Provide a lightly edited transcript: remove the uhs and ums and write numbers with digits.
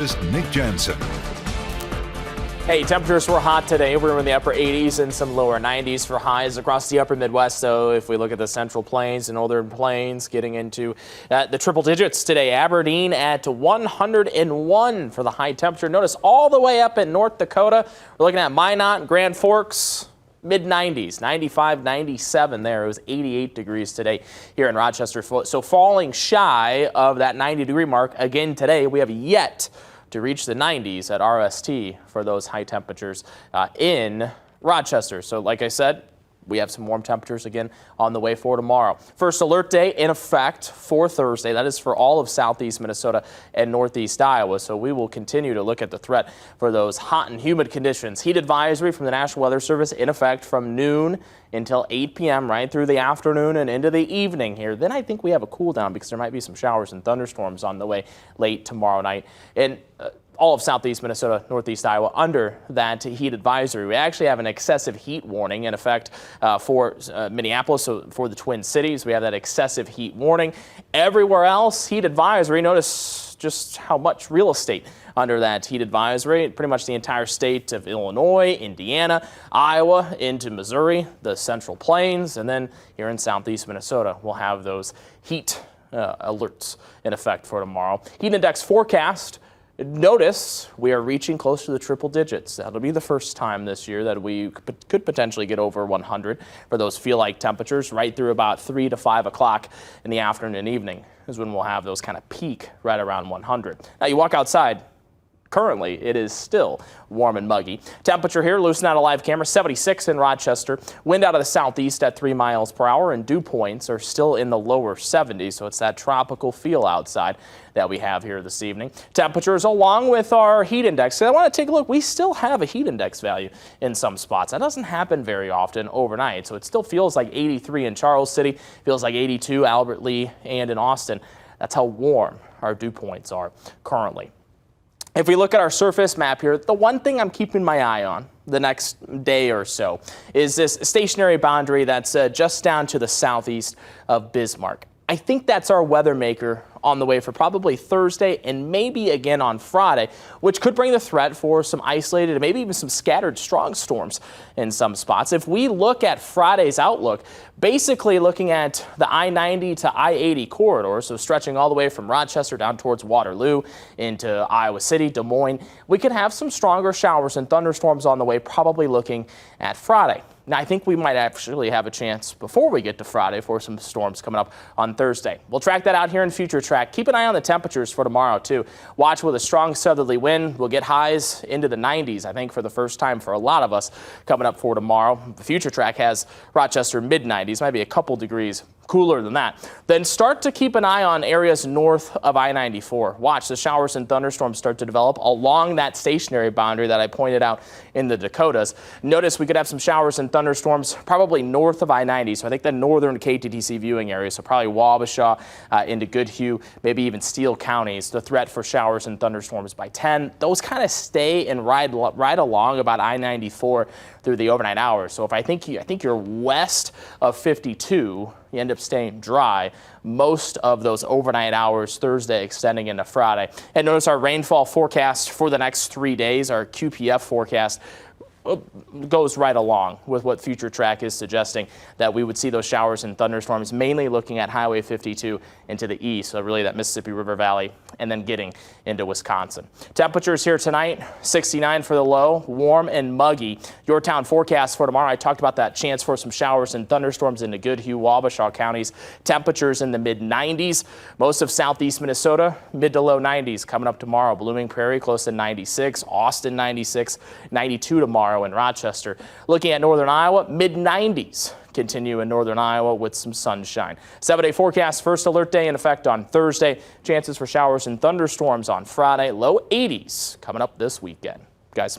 is Nick Jansen. Hey, temperatures were hot today. We were in the upper 80s and some lower 90s for highs across the upper Midwest. So if we look at the Central Plains and Northern Plains, getting into the triple digits today. Aberdeen at 101 for the high temperature. Notice all the way up in North Dakota, we're looking at Minot and Grand Forks. Mid-90s, 95, 97 there. It was 88 degrees today here in Rochester. So falling shy of that 90-degree mark again today. We have yet to reach the 90s at RST for those high temperatures in Rochester. So like I said, we have some warm temperatures again on the way for tomorrow. First alert day in effect for Thursday. That is for all of southeast Minnesota and northeast Iowa. So we will continue to look at the threat for those hot and humid conditions. Heat advisory from the National Weather Service in effect from noon until 8 p.m. right through the afternoon and into the evening here. Then I think we have a cool down because there might be some showers and thunderstorms on the way late tomorrow night. And all of southeast Minnesota, northeast Iowa under that heat advisory. We actually have an excessive heat warning in effect for Minneapolis, so for the Twin Cities. We have that excessive heat warning. Everywhere else, heat advisory. Notice just how much real estate under that heat advisory. Pretty much the entire state of Illinois, Indiana, Iowa, into Missouri, the Central Plains, and then here in southeast Minnesota, we'll have those heat alerts in effect for tomorrow. Heat index forecast. Notice we are reaching close to the triple digits. That'll be the first time this year that we could potentially get over 100 for those feel-like temperatures right through about 3 to 5 o'clock in the afternoon and evening is when we'll have those kind of peak right around 100. Now you walk outside. Currently, it is still warm and muggy. Temperature here, loosen out a live camera, 76 in Rochester. Wind out of the southeast at 3 miles per hour, and dew points are still in the lower 70s, so it's that tropical feel outside that we have here this evening. Temperatures along with our heat index. So I want to take a look. We still have a heat index value in some spots. That doesn't happen very often overnight, so it still feels like 83 in Charles City, feels like 82 Albert Lee and in Austin. That's how warm our dew points are currently. If we look at our surface map here, the one thing I'm keeping my eye on the next day or so is this stationary boundary that's just down to the southeast of Bismarck. I think that's our weather maker on the way for probably Thursday and maybe again on Friday, which could bring the threat for some isolated and maybe even some scattered strong storms in some spots. If we look at Friday's outlook, basically looking at the I-90 to I-80 corridor, so stretching all the way from Rochester down towards Waterloo into Iowa City, Des Moines, we could have some stronger showers and thunderstorms on the way, probably looking at Friday. Now, I think we might actually have a chance before we get to Friday for some storms coming up on Thursday. We'll track that out here in Future Track. Keep an eye on the temperatures for tomorrow, too. Watch with a strong southerly wind. We'll get highs into the 90s, I think, for the first time for a lot of us coming up for tomorrow. The Future Track has Rochester mid-90s, might be a couple degrees cooler than that. Then start to keep an eye on areas north of I-94. Watch the showers and thunderstorms start to develop along that stationary boundary that I pointed out in the Dakotas. Notice we could have some showers and thunderstorms probably north of I-90. So I think the northern KTTC viewing area, so probably Wabasha into Goodhue, maybe even Steele counties. The threat for showers and thunderstorms by 10. Those kind of stay and ride along about I-94 through the overnight hours. So if I think you're west of 52, you end up staying dry most of those overnight hours Thursday extending into Friday. And notice our rainfall forecast for the next 3 days, our QPF forecast goes right along with what Future Track is suggesting, that we would see those showers and thunderstorms mainly looking at Highway 52 into the east, so really that Mississippi River Valley, and then getting into Wisconsin. Temperatures here tonight, 69 for the low, warm and muggy. Your town forecast for tomorrow, I talked about that chance for some showers and thunderstorms into Goodhue, Wabasha counties. Temperatures in the mid-90s. Most of southeast Minnesota, mid to low 90s coming up tomorrow. Blooming Prairie close to 96, Austin 96, 92 tomorrow in Rochester. Looking at northern Iowa, mid-90s. Continue in northern Iowa with some sunshine. 7-day forecast, first alert day in effect on Thursday. Chances for showers and thunderstorms on Friday. Low 80s coming up this weekend. Guys.